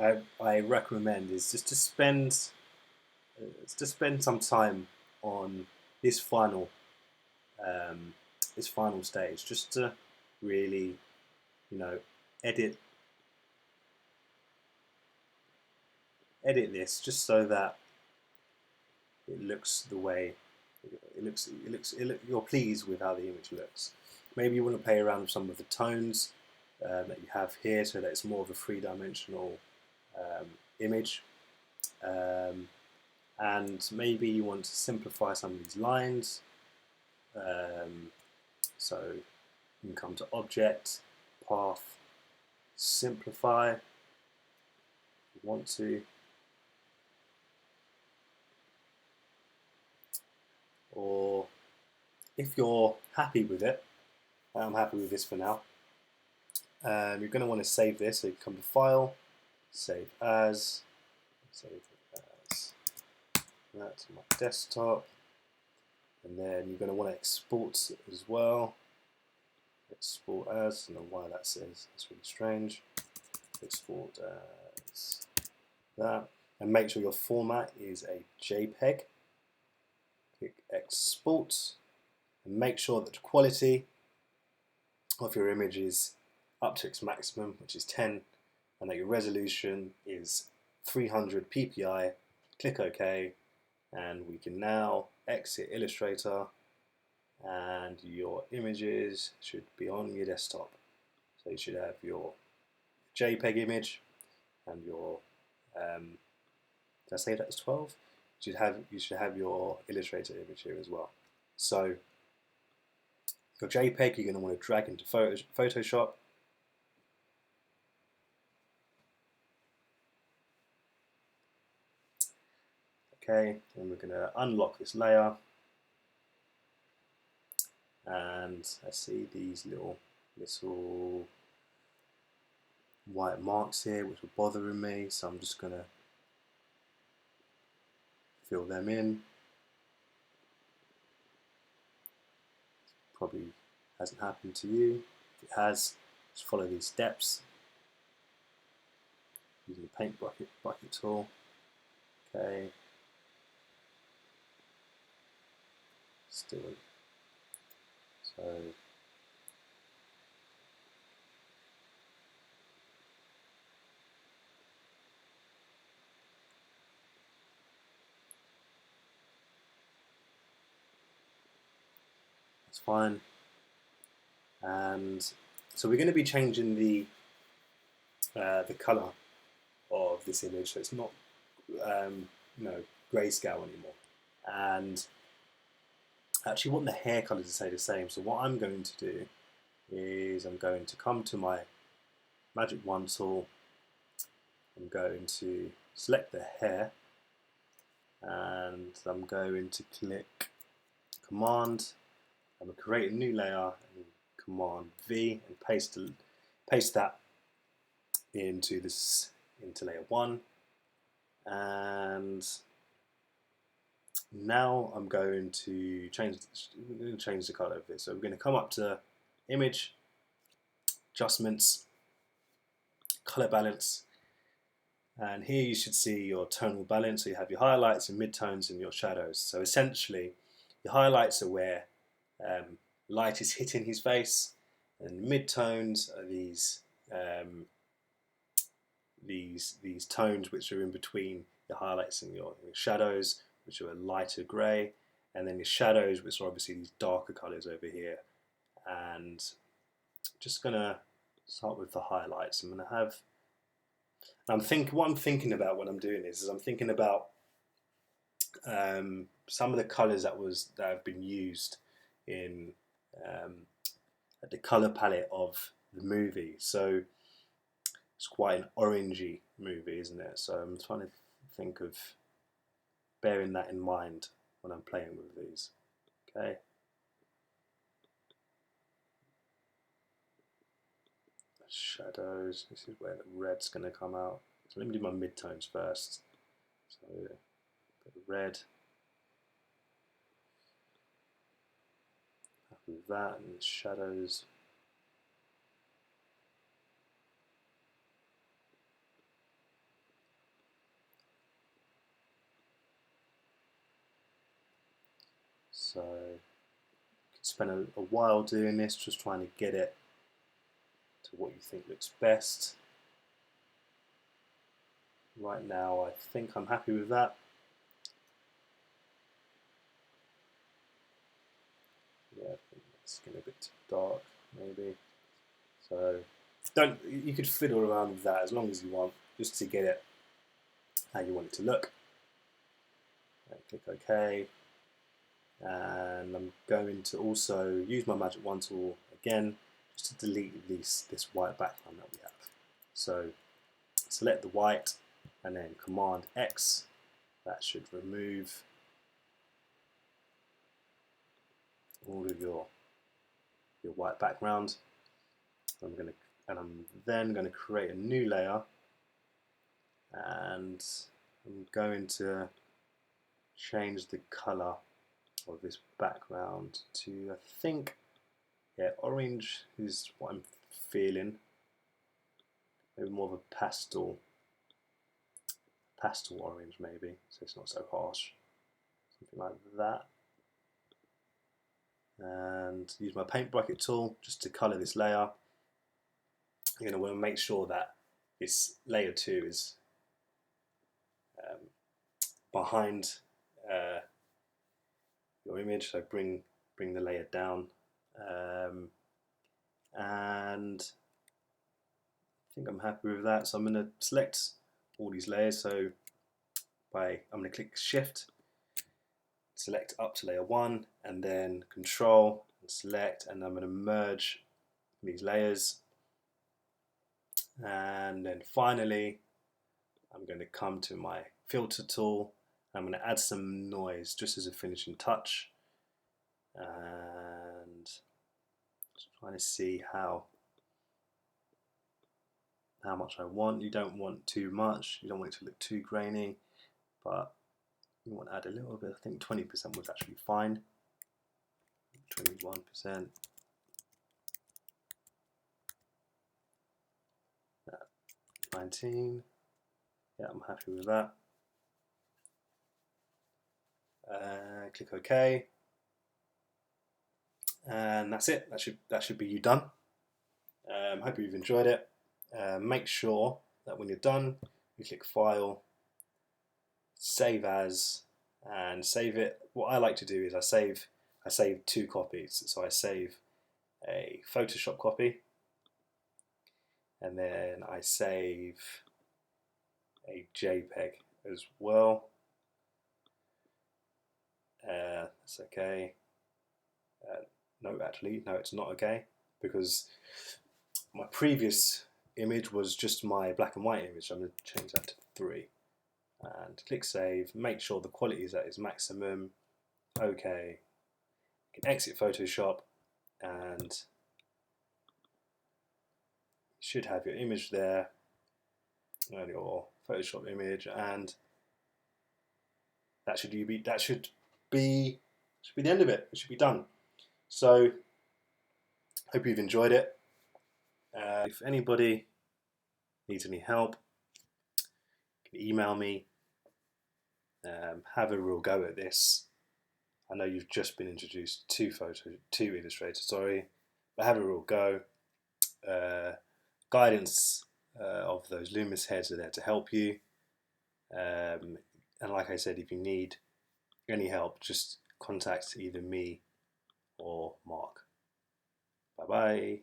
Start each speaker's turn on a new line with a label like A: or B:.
A: I recommend is just to spend some time on this final um, this final stage, just to really, you know, edit edit this just so that it looks the way you're pleased with how the image looks. Maybe you want to play around with some of the tones that you have here so that it's more of a three-dimensional image. And maybe you want to simplify some of these lines. So you can come to Object, Path, Simplify, if you want to. Or if you're happy with it, I'm happy with this for now, you're going to want to save this. So you come to File, Save As, that to my desktop, and then you're going to want to export as well. Export as, I don't know why that says, it's really strange. Export as that, and make sure your format is a JPEG. Click Export, and make sure that the quality of your image is up to its maximum, which is 10, and that your resolution is 300 ppi. Click OK, and we can now exit Illustrator, and your images should be on your desktop. So you should have your JPEG image and your did I say that was 12? You should have your Illustrator image here as well. So your JPEG you're going to want to drag into Photoshop. Okay, and we're going to unlock this layer, and I see these little white marks here which are bothering me, so I'm just going to fill them in. Probably hasn't happened to you. If it has, just follow these steps using the paint bucket tool. Okay. Still. So that's fine. And so we're going to be changing the color of this image, so it's not grayscale anymore. And I actually want the hair color to stay the same. So what I'm going to do is I'm going to come to my Magic Wand tool. I'm going to select the hair, and I'm going to click Command. I'm going to create a new layer, and Command V, and paste that into layer 1. And now I'm going to change the color of this. So we're going to come up to Image, Adjustments, Color Balance, and here you should see your tonal balance. So you have your highlights, your midtones, and your shadows. So essentially, your highlights are where light is hitting his face, and midtones are these tones which are in between your highlights and your shadows, which are a lighter grey, and then your shadows, which are obviously these darker colours over here. And just gonna start with the highlights. I'm gonna have. What I'm thinking about when I'm doing this is I'm thinking about some of the colours that have been used in the colour palette of the movie. So it's quite an orangey movie, isn't it? So I'm trying to think of bearing that in mind when I'm playing with these. Okay. Shadows, this is where the red's going to come out. So let me do my midtones first. So put the red. Happy with that, and the shadows. So you can spend a while doing this, just trying to get it to what you think looks best. Right now I think I'm happy with that. Yeah, I think it's getting a bit too dark maybe. So you could fiddle around with that as long as you want, just to get it how you want it to look. And click OK. And I'm going to also use my magic wand tool again, just to delete this white background that we have. So select the white and then Command X. That should remove all of your white background. I'm then going to create a new layer, and I'm going to change the color of this background to, I think, yeah, orange is what I'm feeling. Maybe more of a pastel orange maybe, so it's not so harsh. Something like that. And use my paint bucket tool just to colour this layer. You're going to want to make sure that this layer 2 is behind your image, so bring the layer down, and I think I'm happy with that. So I'm going to select all these layers. So I'm going to click Shift, select up to layer 1, and then Control and select, and I'm going to merge these layers. And then finally, I'm going to come to my filter tool. I'm going to add some noise just as a finishing touch, and just trying to see how much I want. You don't want too much. You don't want it to look too grainy, but you want to add a little bit. I think 20% was actually fine. 21%. 19. Yeah, I'm happy with that. Click OK, and that's it. That should be you done. Hope you've enjoyed it. Make sure that when you're done, you click File, Save As, and save it. What I like to do is I save 2 copies. So I save a Photoshop copy, and then I save a JPEG as well. That's okay. No, actually, no, it's not okay, because my previous image was just my black and white image. I'm going to change that to 3. And click Save. Make sure the quality is at its maximum. Okay. You can exit Photoshop, and you should have your image there, and your Photoshop image, and that should be the end of it. It should be done. So, hope you've enjoyed it. If anybody needs any help, you can email me. Have a real go at this. I know you've just been introduced to Illustrator, sorry, but have a real go. Guidance of those Loomis heads are there to help you. And like I said, if you need any help, just contact either me or Mark. Bye bye.